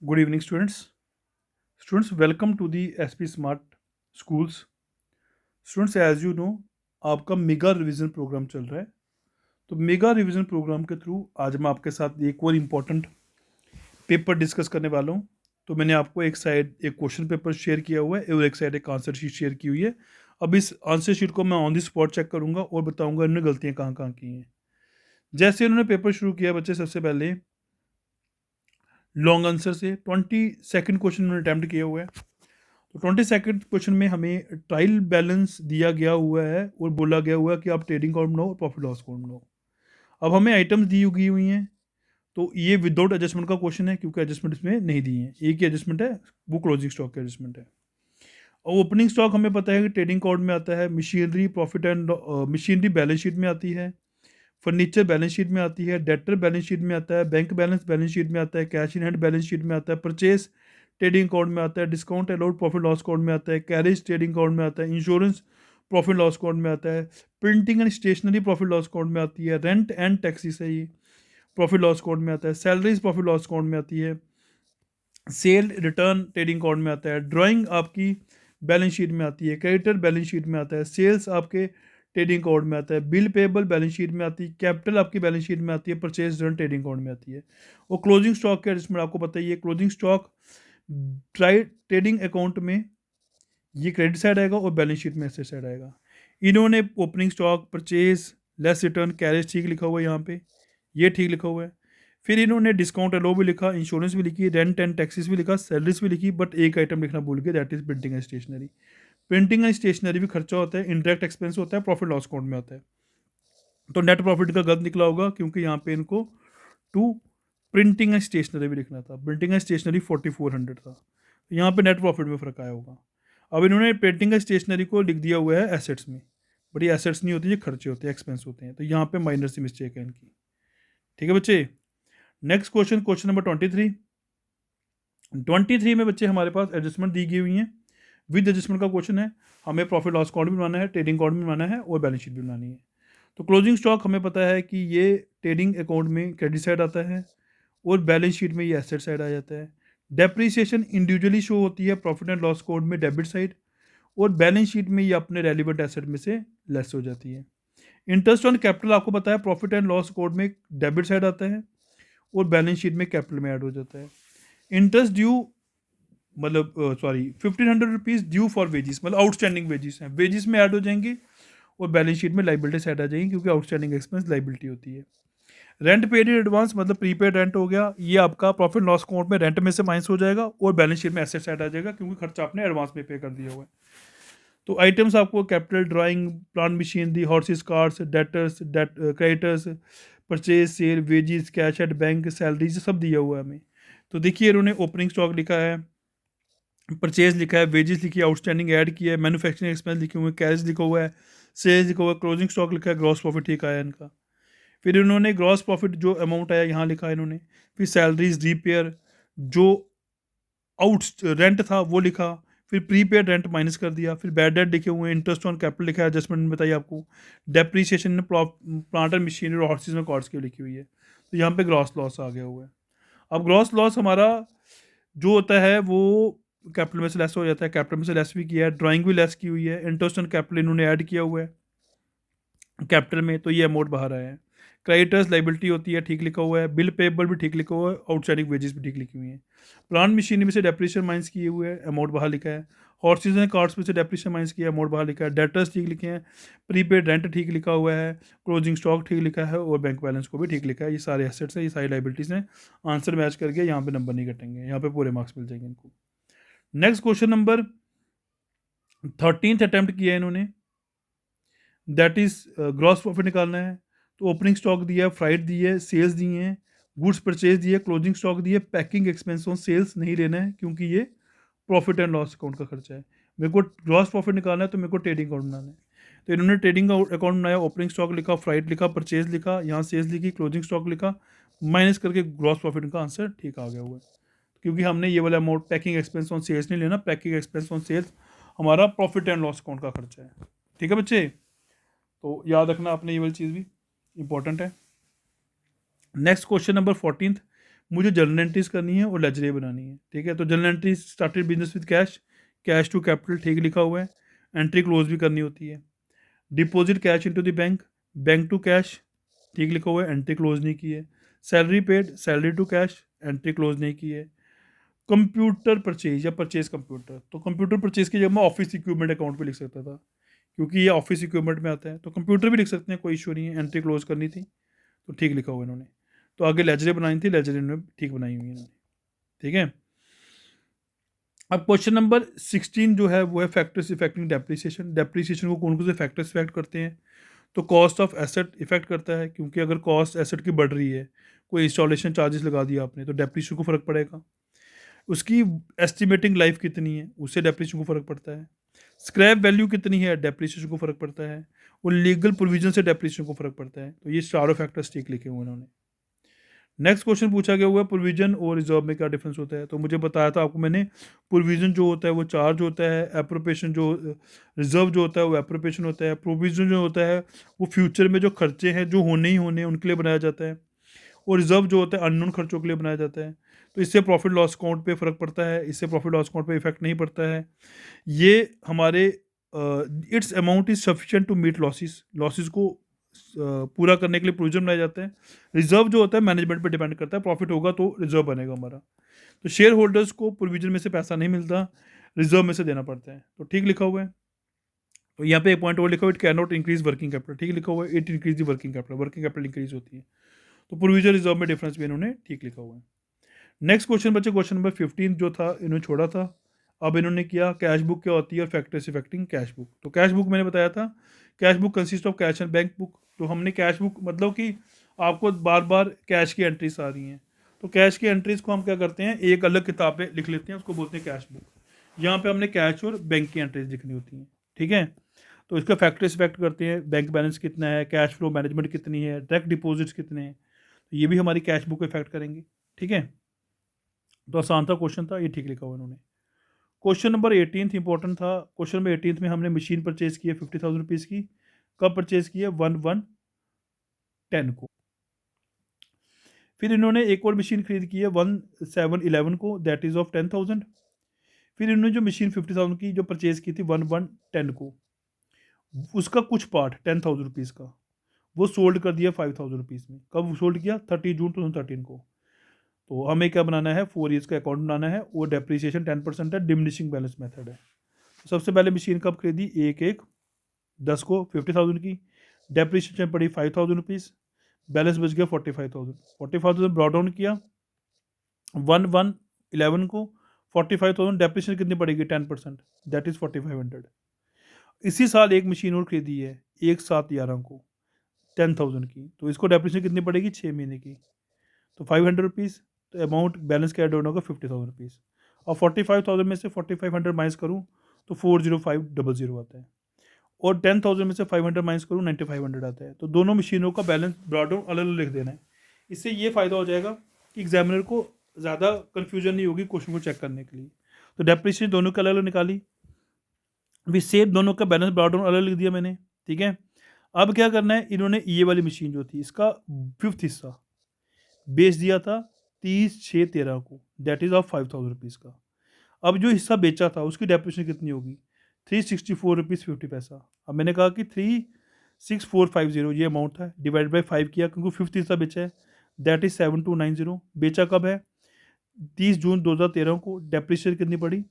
Good evening, students. Students, welcome to the SP Smart Schools. Students, as you know, आपका mega revision programme चल रहा है। तो mega revision programme के through आज मैं आपके साथ एक और इम्पॉर्टेंट पेपर डिस्कस करने वाला हूँ। तो मैंने आपको एक साइड एक क्वेश्चन पेपर शेयर किया हुआ है और एक साइड एक आंसर शीट शेयर की हुई है। अब इस आंसर शीट को मैं ऑन द स्पॉट चेक करूँगा और बताऊँगा इन्होंने गलतियाँ कहाँ कहाँ की हैं। जैसे इन्होंने पेपर शुरू किया बच्चे, सबसे पहले लॉन्ग आंसर से 22nd क्वेश्चन उन्होंने अटैम्प्ट किया हुआ है। तो 22nd क्वेश्चन में हमें ट्रायल बैलेंस दिया गया हुआ है और बोला गया हुआ है कि आप ट्रेडिंग अकाउंट बनाओ और प्रॉफिट लॉस अकाउंट बनाओ। अब हमें आइटम्स दी गई हुई हैं, तो ये विदाउट एडजस्टमेंट का क्वेश्चन है क्योंकि एडजस्टमेंट इसमें नहीं दी है। एक ही एडजस्टमेंट है, वो क्लोजिंग स्टॉक का एडजस्टमेंट है। और ओपनिंग स्टॉक हमें पता है कि ट्रेडिंग अकाउंट में आता है, machinery profit and machinery balance sheet में आती है, फर्नीचर बैलेंस शीट में आती है, डेटर बैलेंस शीट में आता है, बैंक बैलेंस शीट में आता है, cash in hand balance sheet में आता है, परचेज ट्रेडिंग अकाउंट में आता है, discount allowed profit loss account में आता है, कैरेज ट्रेडिंग अकाउंट में आता है, इंश्योरेंस प्रॉफिट लॉस अकाउंट में आता है, printing and stationery profit loss account में आती है, रेंट एंड टैक्सेस है ये प्रॉफिट लॉस अकाउंट में आता है, सैलरीज प्रॉफिट लॉस अकाउंट में आती है, सेल रिटर्न ट्रेडिंग अकाउंट में आता है, ड्राइंग आपकी बैलेंस शीट में आती है, क्रेडिटर बैलेंस शीट में आता है, सेल्स आपके ट्रेडिंग अकाउंट में आता है, बिल पेबल बैलेंस शीट में आती है, कैपिटल आपकी बैलेंस शीट में आती है, परचेज रन ट्रेडिंग अकाउंट में आती है। और क्लोजिंग स्टॉक का जिसमें आपको पता ही है, क्लोजिंग स्टॉक ट्रेडिंग अकाउंट में ये क्रेडिट साइड आएगा और बैलेंस शीट में एसेट साइड आएगा। इन्होंने opening stock, purchase, less return, carriage ठीक लिखा हुआ है यहाँ पे, ये ठीक लिखा हुआ है। फिर इन्होंने डिस्काउंट अलो भी लिखा, इंश्योरेंस भी लिखी, रेंट एंड टैक्सेस भी लिखा, सैलरीज भी लिखी, बट एक आइटम लिखना भूल गए, that is printing and stationery. Printing and stationery भी खर्चा होता है, इंडायरेक्ट एक्सपेंस होता है, प्रॉफिट लॉस अकाउंट में आता है। तो नेट प्रॉफिट का गलत निकला होगा क्योंकि यहाँ पे इनको टू प्रिंटिंग एंड स्टेशनरी भी लिखना था। प्रिंटिंग एंड स्टेशनरी 4400 था, तो यहाँ पे नेट प्रॉफिट में फ़र्क आया होगा। अब इन्होंने प्रिंटिंग एंड स्टेशनरी को लिख दिया हुआ है एसेट्स में, बट ये एसेट्स नहीं होती, ये खर्चे होते हैं, एक्सपेंस होते हैं। तो यहाँ पे माइनर सी मिस्टेक है इनकी। ठीक है बच्चे, नेक्स्ट क्वेश्चन, क्वेश्चन नंबर 23 में बच्चे हमारे पास एडजस्टमेंट दी गई हुई हैं। विद एडजस्टमेंट का क्वेश्चन है, हमें प्रॉफिट लॉस अकाउंट भी बनाना है, ट्रेडिंग अकाउंट भी बनाना है और बैलेंस शीट भी बनानी है। तो क्लोजिंग स्टॉक हमें पता है कि ये ट्रेडिंग अकाउंट में क्रेडिट साइड आता है और बैलेंस शीट में ये एसेट साइड आ जाता है। डेप्रीसिएशन इंडिविजुअली शो होती है प्रॉफिट एंड लॉस अकाउंट में डेबिट साइड, और बैलेंस शीट में ये अपने रेलिवेंट एसेट में से लेस हो जाती है। इंटरेस्ट ऑन कैपिटल आपको पता है प्रॉफिट एंड लॉस अकाउंट में डेबिट साइड आता है और बैलेंस शीट में कैपिटल में ऐड हो जाता है। इंटरेस्ट ड्यू, मतलब 1500 रुपीज़ ड्यू फॉर वेजिस, मतलब आउटस्टैंडिंग वेजिस हैं, वेजिस में ऐड हो जाएंगे और बैलेंस शीट में लाइबिलिटी साइड आ जाएंगी क्योंकि आउटस्टैंडिंग एक्सपेंस लाइबिलिटी होती है। रेंट पेड इन एडवांस मतलब प्रीपेड रेंट हो गया, ये आपका प्रॉफिट लॉस अकाउंट में रेंट में से माइनस हो जाएगा और बैलेंस शीट में एसेट साइड आ जाएगा क्योंकि खर्चा आपने एडवांस में पे कर दिया हुआ है। तो आइटम्स आपको capital, drawing, plant machinery, horses, cars, debtors, creditors, purchase, sale, wages, cash at bank, salaries, सब दिया हुआ है हमें। तो देखिए इन्होंने ओपनिंग स्टॉक लिखा है, परचेज लिखा है, वेजेस लिखी है, आउटस्टैंडिंग ऐड किया है, मैन्युफैक्चरिंग एक्सपेंस लिखे हुए हैं, कैश लिखा हुआ है, सेल्स लिखा हुआ है, क्लोजिंग स्टॉक लिखा है, ग्रॉस प्रॉफिट ठीक आया इनका। फिर इन्होंने ग्रॉस प्रॉफिट जो अमाउंट आया यहाँ लिखा है इन्होंने। फिर सैलरीज, रिपेयर, जो आउट रेंट था वो लिखा, फिर प्रीपेड रेंट माइनस कर दिया, फिर बैड डेट लिखे हुए हैं, इंटरेस्ट ऑन कैपिटल लिखा है, एडजस्टमेंट में बताइए आपको, डेप्रीसिएशन प्लांट एंड मशीनरी और हॉर्सेस में कॉर्ड्स की लिखी हुई है। तो यहाँ पे ग्रॉस लॉस आ गया हुआ है। अब ग्रॉस लॉस हमारा जो होता है वो कैपिटल में से लेस हो जाता है, कैपिटल में से लेस भी किया है, ड्राइंग भी लेस की हुई है, इंटरेस्ट ऑन कैपिटल इन्होंने ऐड किया हुआ है कैपिटल में, तो ये अमाउंट बाहर आया है। क्रेडिटर्स लाइबिलिटी होती है, ठीक लिखा हुआ है, बिल पेबल भी ठीक लिखा हुआ है, आउटस्टैंडिंग वेजेस भी ठीक लिखी हुई हैं। प्लांट मशीनरी में से डेप्रीशिएशन माइनस किए हुए हैं, अमाउंट बाहर लिखा है। हॉर्सेज एंड कार्ड्स में से डेप्रीशिएशन माइनस किया, अमाउंट बाहर लिखा है। डेटर्स ठीक लिखे हैं, प्रीपेड रेंट ठीक लिखा हुआ है, क्लोजिंग स्टॉक ठीक लिखा है और बैंक बैलेंस को भी ठीक लिखा है। ये सारे एसेट्स हैं, ये सारी लाइबिलिटीज़ हैं। आंसर मैच करके यहाँ पे नंबर नहीं कटेंगे, यहाँ पे पूरे मार्क्स मिल जाएंगे इनको। Next question number 13th attempt किया है इन्होंने, दैट इज ग्रॉस प्रॉफिट निकालना है। तो ओपनिंग स्टॉक दिया है, फ्राइट दी है, सेल्स दिए हैं, गुड्स परचेज दिए, क्लोजिंग स्टॉक दिए, पैकिंग एक्सपेंस ऑन सेल्स नहीं लेना है क्योंकि ये प्रॉफिट एंड लॉस अकाउंट का खर्चा है। मेरे को ग्रॉस प्रॉफिट निकालना है तो मेरे को ट्रेडिंग अकाउंट बनाना है। तो इन्होंने ट्रेडिंग अकाउंट बनाया, ओपनिंग स्टॉक लिखा, फ्राइट लिखा, परचेज लिखा, यहाँ सेल्स लिखी, क्लोजिंग स्टॉक लिखा, माइनस करके ग्रॉस प्रॉफिट का आंसर ठीक आ गया हुआ है क्योंकि हमने ये वाला amount packing expense on sales नहीं लेना, पैकिंग एक्सपेंस ऑन सेल्स हमारा प्रॉफिट एंड लॉस अकाउंट का खर्चा है। ठीक है बच्चे, तो याद रखना आपने ये वाली चीज़ भी इंपॉर्टेंट है। नेक्स्ट क्वेश्चन नंबर 14th, मुझे जर्नल एंट्रीज करनी है और लेजर बनानी है, ठीक है। तो journal entry started business with cash, cash to capital, ठीक लिखा हुआ है। एंट्री क्लोज भी करनी होती है। Deposit cash into the bank, bank to cash, ठीक लिखा हुआ है, एंट्री क्लोज नहीं की है। Salary paid, salary to cash, entry close नहीं की है। कंप्यूटर परचेज या परचेज कंप्यूटर, तो कंप्यूटर परचेज की जगह मैं ऑफिस इक्विपमेंट अकाउंट पे लिख सकता था, क्योंकि ये ऑफिस इक्विपमेंट में आता है। तो कंप्यूटर भी लिख सकते हैं, कोई इशू नहीं है। एंट्री क्लोज करनी थी तो ठीक लिखा हुआ इन्होंने। तो आगे लेजरें बनानी थी, लेजरें इन्होंने ठीक बनाई हुई है इन्होंने, ठीक है। अब क्वेश्चन नंबर 16 जो है वो है फैक्टर्स इफेक्टिंग डेप्रिसिएशन। डेप्रिसिएशन को कौन कौन से फैक्टर्स इफेक्ट करते हैं? तो कॉस्ट ऑफ एसेट इफेक्ट करता है, क्योंकि अगर कॉस्ट एसेट की बढ़ रही है, कोई इंस्टॉलेशन चार्जेस लगा दिया आपने, तो डेप्रिसिएशन को फ़र्क पड़ेगा। उसकी एस्टिमेटिंग लाइफ कितनी है, उससे डेप्रिसिएशन को फ़र्क पड़ता है। स्क्रैप वैल्यू कितनी है, डेप्रिसिएशन को फ़र्क पड़ता है। और लीगल प्रोविजन से डेप्रिसिएशन को फ़र्क पड़ता है। तो ये चारों फैक्टर्स ठीक लिखे हुए उन्होंने। नेक्स्ट क्वेश्चन पूछा गया हुआ है प्रोविजन और रिजर्व में क्या डिफरेंस होता है। तो मुझे बताया था आपको मैंने, प्रोविजन जो होता है वो चार्ज होता है, एप्रोप्रिएशन जो रिजर्व जो होता है वो एप्रोप्रिएशन होता है, प्रोविजन जो होता है वो फ्यूचर में जो खर्चे हैं जो होने ही होने हैं उनके लिए बनाया जाता है, और रिजर्व जो होता है अननोन खर्चों के लिए बनाया जाता है। तो इससे प्रॉफिट लॉस अकाउंट पे फ़र्क पड़ता है, इससे प्रॉफिट लॉस अकाउंट पे इफेक्ट नहीं पड़ता है। ये हमारे its amount is sufficient to meet losses, losses को पूरा करने के लिए प्रोविजन बनाए जाते हैं। रिजर्व जो होता है मैनेजमेंट पे डिपेंड करता है, प्रॉफिट होगा तो रिजर्व बनेगा हमारा। तो शेयर होल्डर्स को प्रोविजन में से पैसा नहीं मिलता, रिजर्व में से देना पड़ता है। तो ठीक लिखा हुआ है। तो यहाँ पे एक पॉइंट और लिखा हुआ है, it can not increase working capital, ठीक लिखा हुआ है, it increase the working capital, working capital increase होती है। तो प्रोविजन रिजर्व में डिफरेंस भी इन्होंने ठीक लिखा हुआ है। नेक्स्ट क्वेश्चन बच्चे, क्वेश्चन नंबर 15 जो था इन्होंने छोड़ा था। अब इन्होंने किया कैश बुक क्या होती है और फैक्टर्स इफेक्टिंग कैश बुक। तो कैश बुक मैंने बताया था, cash book consist of cash and bank book. तो हमने कैश बुक मतलब कि आपको बार बार कैश की एंट्रीज आ रही हैं, तो कैश की एंट्रीज को हम क्या करते हैं, एक अलग किताब पे लिख लेते हैं, उसको बोलते हैं कैश बुक। यहाँ पे हमने कैश और बैंक की एंट्रीज लिखनी होती हैं, ठीक है। तो इसका फैक्टर्स इफेक्ट करते हैं, बैंक बैलेंस कितना है, कैश फ्लो मैनेजमेंट कितनी है, डायरेक्ट डिपॉजिट्स कितने हैं, तो ये भी हमारी कैश बुक को इफेक्ट करेंगे, ठीक है। तो आसान था क्वेश्चन था, ये ठीक लिखा हुआ इन्होंने। क्वेश्चन नंबर 18 इंपॉर्टेंट था। क्वेश्चन नंबर 18 में हमने मशीन परचेज की है 50,000 रुपीज़ की। कब परचेज की है? 1/1/10 को। फिर इन्होंने एक और मशीन खरीद की है 1/7/11 को, दैट इज़ ऑफ 10,000। फिर इन्होंने जो मशीन 50,000 की जो परचेज की थी 1/1/10 को, उसका कुछ पार्ट 10,000 रुपीज़ का वो सोल्ड कर दिया 5,000 रुपीज़ में। कब सोल्ड किया? 30 जून 2013 को। तो हमें क्या बनाना है, 4 ईयर्स का अकाउंट बनाना है, और डेप्रिसिएशन 10% है, डिमिनिशिंग बैलेंस मेथड है। सबसे पहले मशीन कब खरीदी? 1/1/10 को 50,000 की, डेप्रिसिएशन पड़ी 5,000 रुपीज़, बैलेंस बच गया 45,000। 45,000 ब्रॉड डाउन किया 1/1/11 को, 45,000 डेप्रिसिएशन कितनी पड़ेगी? 10%, दैट इज़ 4,500। इसी साल एक मशीन और खरीदी है 1/7/11 को 10,000 की, तो इसको डेप्रिसिएशन कितनी पड़ेगी? 6 महीने की, तो 500 रुपीज़। तो अमाउंट बैलेंस क्या डाउन होगा? 50,000 रुपीज़। और 45,000 में से 4,500 माइनस करूँ तो 40500 आता है, और 10,000 में से 500 माइनस करूँ 9,500 आता है। तो दोनों मशीनों का बैलेंस ब्रॉड डाउन अलग अलग लिख देना है। इससे ये फ़ायदा हो जाएगा कि एग्जामिनर को ज़्यादा कन्फ्यूजन नहीं होगी क्वेश्चन को चेक करने के लिए। तो डेप्रिसिएशन दोनों का अलग अलग निकाली, अभी सेम दोनों का बैलेंस ब्रॉड डाउन अलग लिख दिया मैंने, ठीक है। अब क्या करना है, इन्होंने ये वाली मशीन जो थी इसका 5th हिस्सा बेच दिया था 30/6/13 को, दैट इज़ ऑफ 5,000 रुपीज़ का। अब जो हिस्सा बेचा था उसकी डेप्रिसिएशन कितनी होगी? 364 रुपीज़ 50 पैसा। अब मैंने कहा कि 36450 ये अमाउंट था, डिवाइड बाई 5 किया क्योंकि 5th हिस्सा बेचा है, दैट इज़ 7290। बेचा कब है? 30 जून 2013 को। डेप्रिसिएशन कितनी पड़ी?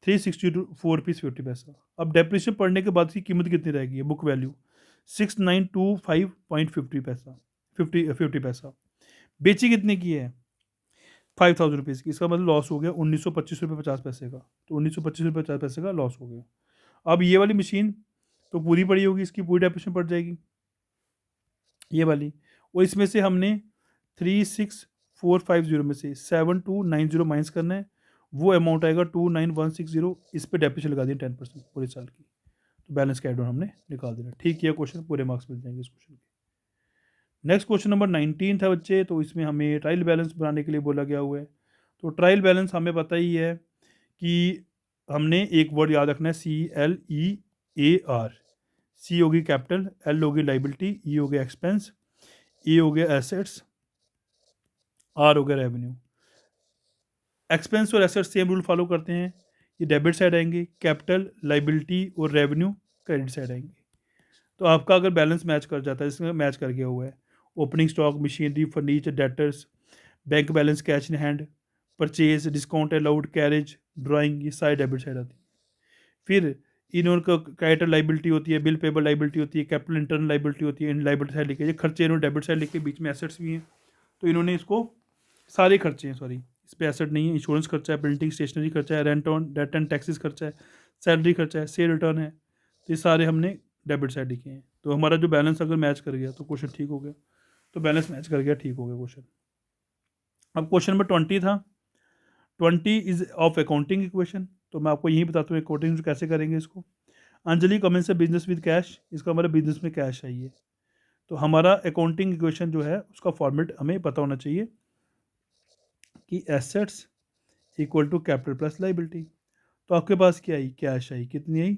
364 रुपीज़ 50 पैसा। अब डेप्रिसिएशन पड़ने के बाद की कीमत कितनी रहेगी? बुक वैल्यू 6925.50 पैसा, 50 पैसा। बेची कितने की है? 5,000 रुपीज़ की। इसका मतलब लॉस हो गया 1925 रुपये 50 पैसे का। तो 1925 रुपये 50 पैसे का लॉस हो गया। अब ये वाली मशीन तो पूरी पड़ी होगी, इसकी पूरी डेप्रिसिएशन पड़ जाएगी ये वाली, और इसमें से हमने 36,450 में से 7,290 माइनस करना है, वो अमाउंट आएगा 29,160। इस पर डेप्रिसिएशन लगा दी 10% पूरे साल की। तो बैलेंस कैड डाउन हमने निकाल देना। ठीक किया क्वेश्चन, पूरे मार्क्स मिल जाएंगे इस क्वेश्चन के। नेक्स्ट क्वेश्चन नंबर 19 था बच्चे, तो इसमें हमें ट्रायल बैलेंस बनाने के लिए बोला गया हुआ है। तो ट्रायल बैलेंस हमें पता ही है कि हमने एक वर्ड याद रखना है, CLEAR। सी होगी कैपिटल, एल होगी लाइबिलिटी, ई हो गया एक्सपेंस, ए हो गया एसेट्स, आर हो गया रेवेन्यू। एक्सपेंस और एसेट सेम रूल फॉलो करते हैं, ये डेबिट साइड आएंगे, कैपिटल, लाइबिलिटी और रेवेन्यू क्रेडिट साइड आएंगे। तो आपका अगर बैलेंस मैच कर जाता है, इसमें मैच कर गया हुआ है, opening stock, machinery, furniture, debtors, bank balance, cash in hand, purchase, discount allowed, carriage, drawing, ये सारी डेबिट साइड आती है। फिर इन्होंने क्रेडिटर लाइबिलिटी होती है, बिल पेबल लाइबिलिटी होती है, कैपिटल इंटरनल लाइबिलिटी होती है, इन लाइबिलिटी साइड लिखे, ये खर्चे इन्होंने डेबिट साइड लिखे, बीच में एसेट्स भी हैं, तो इन्होंने इसको सारे खर्चे हैं, सॉरी इस पर एसेट नहीं है, इंश्योरेंस खर्चा है, प्रिंटिंग स्टेशनरी खर्चा है, rent on date and taxes खर्चा है, सैलरी खर्चा है, सेल रिटर्न है, तो ये सारे हमने डेबिट साइड लिखे हैं। तो हमारा जो बैलेंस अगर मैच कर गया तो क्वेश्चन ठीक हो गया, तो बैलेंस मैच कर गया, ठीक हो गया क्वेश्चन। अब क्वेश्चन नंबर 20 था, 20 इज ऑफ अकाउंटिंग इक्वेशन, तो मैं आपको यही बताता हूँ अकाउंटिंग कैसे करेंगे इसको। अंजलि कमेंस से बिजनेस विद कैश, इसका हमारा बिजनेस में कैश चाहिए, तो हमारा अकाउंटिंग इक्वेशन जो है उसका फॉर्मेट हमें पता होना चाहिए कि assets equal to capital plus liability. तो आपके पास क्या आई, कैश आई, कितनी आई,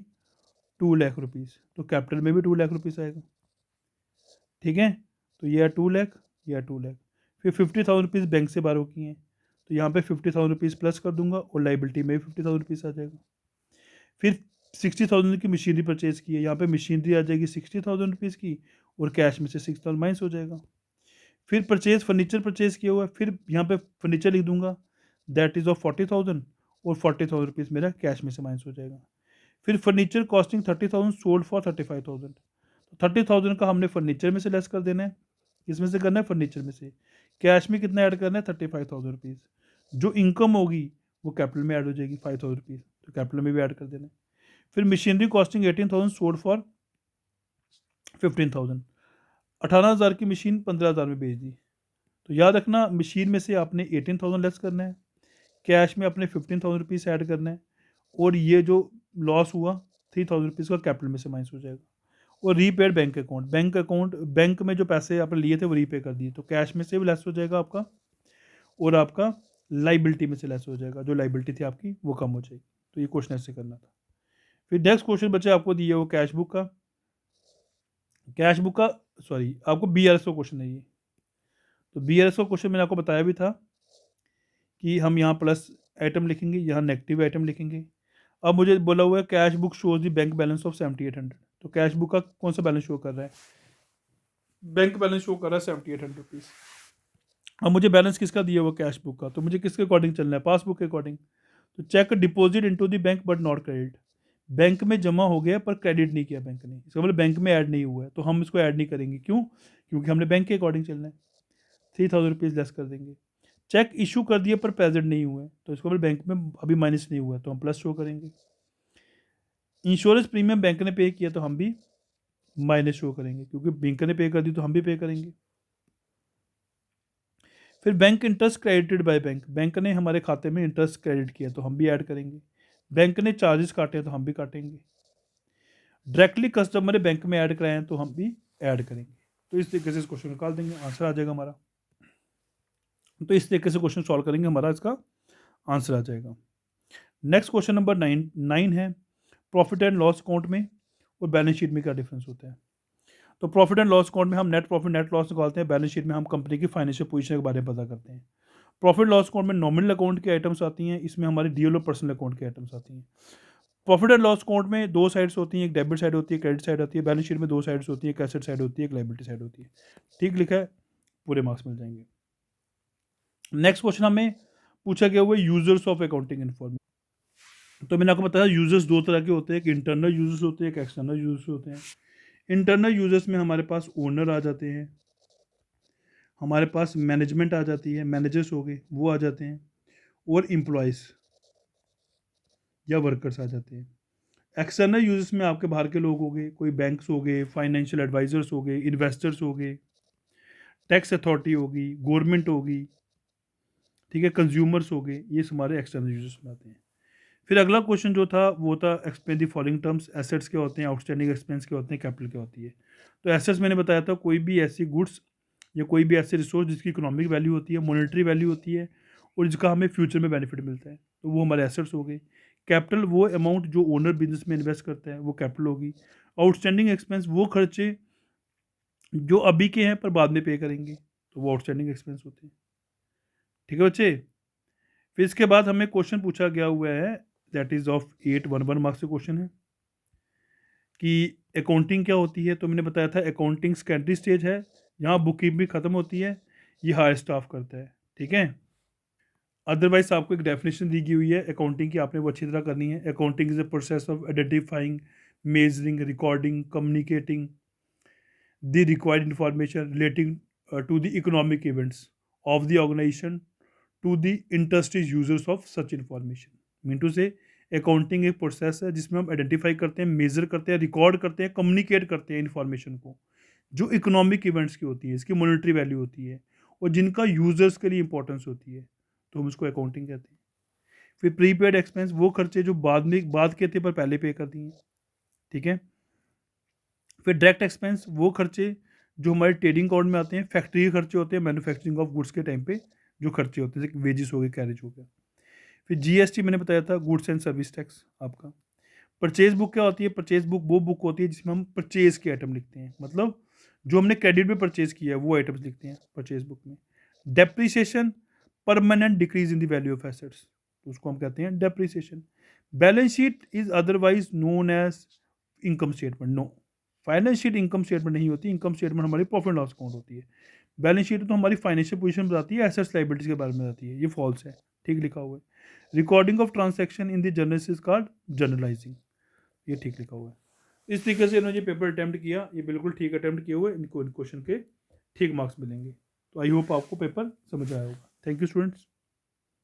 2 लाख रुपीज़, तो कैपिटल में भी 2 लाख रुपीज़ आएगा, ठीक है। तो ये 2 लाख, यह 2 लाख। फिर 50,000 रुपीज़ बैंक से बारो किए हैं, तो यहाँ पे 50,000 रुपीज़ प्लस कर दूंगा और लाइबिलिटी में भी 50,000 रुपीज़ आ जाएगा। फिर 60,000 की मशीनरी परचेज की है, यहाँ पे मशीनरी आ जाएगी 60,000 रुपीज़ की, और कैश में से 6,000 माइनस हो जाएगा। फिर परचेज फर्नीचर परचेज किया हुआ है, फिर यहाँ पे फर्नीचर लिख दूंगा, दैट इज़ ऑफ 40,000, और 40,000 रुपीज़ मेरा कैश में से माइनस हो जाएगा। फिर फर्नीचर कॉस्टिंग 30,000, सोल्ड फॉर 35,000, तो 30,000 का हमने फर्नीचर में से लेस कर देना है, किस में से करना है, फर्नीचर में से। कैश में कितना ऐड करना है, 35,000 रुपीज़, जो इनकम होगी वो कैपिटल में ऐड हो जाएगी 5,000 रुपीज़, तो कैपिटल में भी ऐड कर देना है। फिर मशीनरी कॉस्टिंग 18,000, सोल्ड फॉर 15,000, 18,000 की मशीन 15,000 में बेच दी, तो याद रखना मशीन में से आपने 18,000 लेस करना है, कैश में अपने 15,000 रुपीज़ ऐड करना है, और ये जो लॉस हुआ 3,000 रुपीज़ का कैपिटल में से माइनस हो जाएगा। और रीपेड बैंक अकाउंट, बैंक में जो पैसे आपने लिए थे वो रीपे कर दिए, तो कैश में से भी लेस हो जाएगा आपका, और आपका लाइबिलिटी में से लेस हो जाएगा, जो लाइबिलिटी थी आपकी वो कम हो जाएगी। तो ये क्वेश्चन ऐसे करना था। फिर नेक्स्ट क्वेश्चन बच्चे आपको दिए वो कैश बुक का, सॉरी आपको BRS का क्वेश्चन है ये। तो BRS का क्वेश्चन मैंने आपको बताया भी था कि हम यहाँ प्लस आइटम लिखेंगे, यहाँ नेगेटिव आइटम लिखेंगे। अब मुझे बोला हुआ है cash book shows the bank balance of 7,800, तो कैश बुक का कौन सा बैलेंस शो कर रहा है, बैंक बैलेंस शो कर रहा है 7,800 रुपीज़। अब मुझे बैलेंस किसका दिया हुआ कैश बुक का, तो मुझे किसके अकॉर्डिंग चलना है, पासबुक के अकॉर्डिंग। तो cheque deposit into the bank but not credit, bank में जमा हो गया पर क्रेडिट नहीं किया बैंक ने, इसका मतलब बैंक में ऐड नहीं हुआ है, तो हम इसको ऐड नहीं करेंगे, क्यों, क्योंकि हमने बैंक के अकॉर्डिंग चलना है। 3,000 रुपीज़ लेस कर देंगे। चेक इशू कर दिया पर प्रेजेंट नहीं हुआ है, तो इसको मतलब बैंक में अभी माइनस नहीं हुआ है, तो हम प्लस शो करेंगे। इंश्योरेंस प्रीमियम बैंक ने पे किया तो हम भी माइनस शो करेंगे, क्योंकि बैंक ने पे कर दी तो हम भी पे करेंगे। फिर bank interest credited by bank, bank ने हमारे खाते में इंटरेस्ट क्रेडिट किया तो हम भी ऐड करेंगे। बैंक ने चार्जेस काटे तो हम भी काटेंगे। डायरेक्टली कस्टमर ने बैंक में ऐड कराए हैं तो हम भी ऐड करेंगे। तो इस तरीके से इस क्वेश्चन निकाल देंगे, आंसर आ जाएगा हमारा। तो इस तरीके से क्वेश्चन सॉल्व करेंगे, हमारा इसका आंसर आ जाएगा। नेक्स्ट क्वेश्चन नंबर 9 है, प्रॉफिट एंड लॉस अकाउंट में और बैलेंस शीट में क्या डिफरेंस होता है। तो प्रॉफिट एंड लॉस अकाउंट में हम नेट प्रॉफिट नेट लॉस निकालते हैं, बैलेंस शीट में हम कंपनी की फाइनेंशियल पोजीशन के बारे में पता करते हैं। प्रॉफिट लॉस अकाउंट में नॉमिनल अकाउंट की आइटम्स आती हैं, इसमें हमारी डीएल और पर्सनल अकाउंट की आइटम्स आती हैं। प्रॉफिट एंड लॉस अकाउंट में दो साइड्स होती हैं, एक डेबिट साइड होती है, क्रेडिट साइड होती है। बैलेंस शीट में दो साइड्स होती है, एक एसेट साइड होती है, एक लाइबिलिटी साइड होती है। ठीक लिखा है, पूरे मार्क्स मिल जाएंगे। नेक्स्ट क्वेश्चन हमें पूछा गया हुआ है यूजर्स ऑफ अकाउंटिंग इन्फॉर्मेशन। तो मैंने आपको बताया यूजर्स दो तरह के होते हैं, एक इंटरनल यूजर्स होते हैं, एक एक्सटर्नल यूजर्स होते हैं। इंटरनल यूजर्स में हमारे पास ओनर आ जाते हैं, हमारे पास मैनेजमेंट आ जाती है, मैनेजर्स हो गए वो आ जाते हैं, और एम्प्लॉयज़ या वर्कर्स आ जाते हैं। एक्सटर्नल यूजर्स में आपके बाहर के लोग हो गए, कोई बैंक्स हो गए, फाइनेंशियल एडवाइजर्स हो गए, इन्वेस्टर्स हो गए, टैक्स अथॉरिटी होगी, गवर्नमेंट होगी, ठीक है, कंज्यूमर्स हो गए, ये हमारे एक्सटर्नल यूजर्स में आते हैं। फिर अगला क्वेश्चन जो था वो था explain the following terms, assets के होते हैं, आउटस्टैंडिंग एक्सपेंस के होते हैं, कैपिटल के होती है। तो एसेट्स मैंने बताया था कोई भी ऐसी गुड्स या कोई भी ऐसे रिसोर्स जिसकी इकोनॉमिक वैल्यू होती है, मॉनेटरी वैल्यू होती है, और जिसका हमें फ्यूचर में बेनिफिट मिलता है, तो वो हमारे एसेट्स हो गए। कैपिटल वो अमाउंट जो ओनर बिजनेस में इन्वेस्ट करता है वो कैपिटल होगी। आउटस्टैंडिंग एक्सपेंस वो खर्चे जो अभी के हैं पर बाद में पे करेंगे, तो वो आउटस्टैंडिंग एक्सपेंस होते हैं। ठीक है बच्चे। फिर इसके बाद हमें क्वेश्चन पूछा गया हुआ है, दैट इज़ ऑफ 8 1 मार्क्स के क्वेश्चन है कि अकाउंटिंग क्या होती है। तो मैंने बताया था अकाउंटिंग सेकेंडरी स्टेज है, यहाँ बुक कीपिंग खत्म होती है, ये हायर स्टाफ करता है, ठीक है। अदरवाइज आपको एक डेफिनेशन दी गई हुई है अकाउंटिंग की, आपने वो अच्छी तरह करनी है। Accounting is a process of identifying, measuring, recording, communicating the required information relating to the economic events of the organization to the interested users of such information. Mean to say accounting एक process है जिसमें हम identify करते हैं, major करते हैं, record करते हैं, कम्युनिकेट करते हैं इन्फॉर्मेशन को जो इकोनॉमिक इवेंट्स की होती है, इसकी मॉनेटरी वैल्यू होती है और जिनका यूजर्स के लिए इंपॉर्टेंस होती है, तो हम इसको अकाउंटिंग कहते हैं। फिर प्रीपेड एक्सपेंस, वो खर्चे जो बाद के थे पर पहले पे कर दिए, ठीक है। फिर डायरेक्ट एक्सपेंस, वो खर्चे जो हमारे ट्रेडिंग अकाउंट में आते हैं, फैक्ट्री के खर्चे होते हैं, मैन्युफैक्चरिंग ऑफ गुड्स के टाइम पे जो खर्चे होते हैं, जैसे वेजेस हो गए, कैरेज हो गया। फिर जीएसटी मैंने बताया था, गुड्स एंड सर्विस टैक्स आपका। परचेज बुक क्या होती है? परचेज बुक वो बुक होती है जिसमें हम परचेज के आइटम लिखते हैं, मतलब जो हमने क्रेडिट में परचेज किया है वो आइटम्स लिखते हैं परचेज बुक में। Depreciation, permanent decrease in the value of assets, तो उसको हम कहते हैं depreciation. Balance sheet is otherwise known as income statement. No, finance sheet income statement नहीं होती, इनकम स्टेटमेंट हमारी प्रॉफिट लॉस अकाउंट होती है। बैलेंस शीट तो हमारी फाइनेंशियल पोजीशन बताती है, एसेट्स लाइबिलिटीज के बारे में बताती है, ये फॉल्स है, ठीक लिखा हुआ है। Recording of transaction in the journals is called journalising, ये ठीक लिखा हुआ है। इस तरीके से इन्होंने ये पेपर अटैम्प्ट किया, ये बिल्कुल ठीक अटैम्प्ट किए हुए, इनको इन क्वेश्चन के ठीक मार्क्स मिलेंगे। तो आई होप आपको पेपर समझ आया होगा। Thank you students.